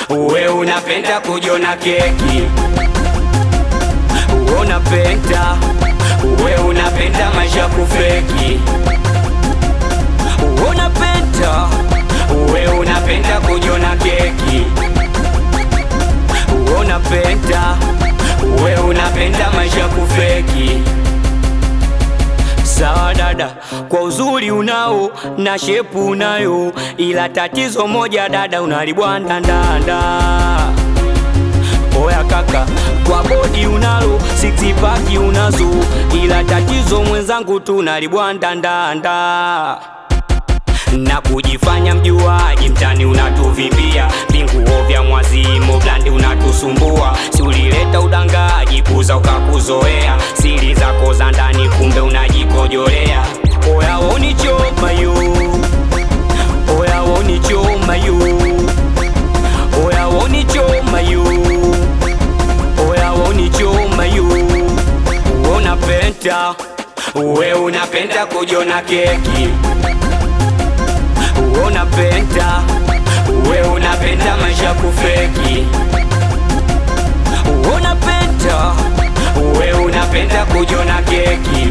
Uwe unapenda kujona keki, uwe unapenda, uwe unapenda maisha kufeki. Uwe unapenda, uwe unapenda kujona keki, uwe unapenda, uwe unapenda maisha kufeki. Sawa dada, kwa uzuri unao na shepu unayo, ila tatizo moja dada, unalibwandandanda. Oya kaka, kwa bodi unalo, six pack unazo, ila tatizo mwenzangu tunalibwandandanda. Na kujifanya mjuaji mtani unatuvimbia, vinguo vya mwazimo blandi unatusumbua. Si ulileta udangaji kuza ukakuzoea, siri zako za ndani kumbe unajikojolea. Oya wonichoma yo, oya wonichoma yo, oya wonichoma yo, oya wonichoma yo. Unapenda, uwe unapenda kujona keki, uwe unapenda, uwe unapenda maisha kufeki. Uwe unapenda, uwe unapenda kujona keki,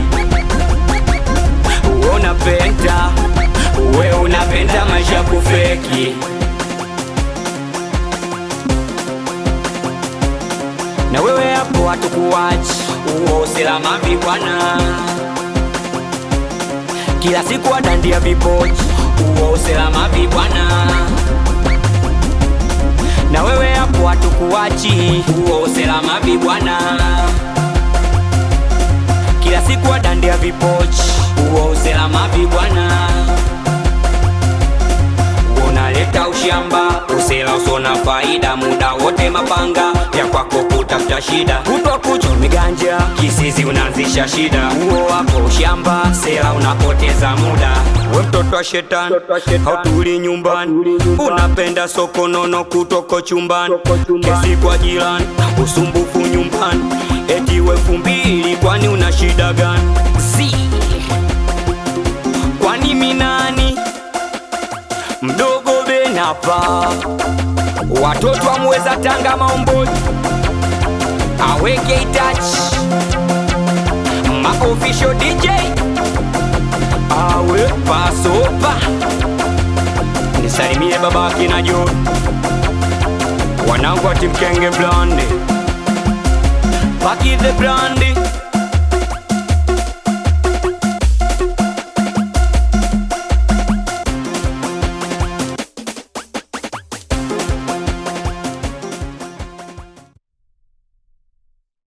uwe unapenda, uwe unapenda maisha kufeki. Na wewe hapo hatukuachi, uo selama bwana, kila siku wadandia vipochi, uo selama bwana. Na wewe hapo hatukuachi, uo selama bwana, kila siku wadandia vipochi, uo selama bwana. Unaleta ushamba, usela usona faida, muda wote mapanga ya kwako kutafuta shida. Kutwa kucho miganja, kisizi unanzisha shida. Uo wako ushamba, sela unapoteza muda. We mtoto wa shetani, hautuli nyumbani, unapenda soko nono kutoko chumbani. Kesi kwa jirani, usumbufu nyumbani, eti we 2000, kwani una shida gani? Kwani minani mdogo benapa, watoto amweza Tanga Maomboji, aweke itachi ma-official DJ, awe pasopa. Nisalimie babaki na Jo, wanangu wa Team Kenge Blandi, Paki the Blandi.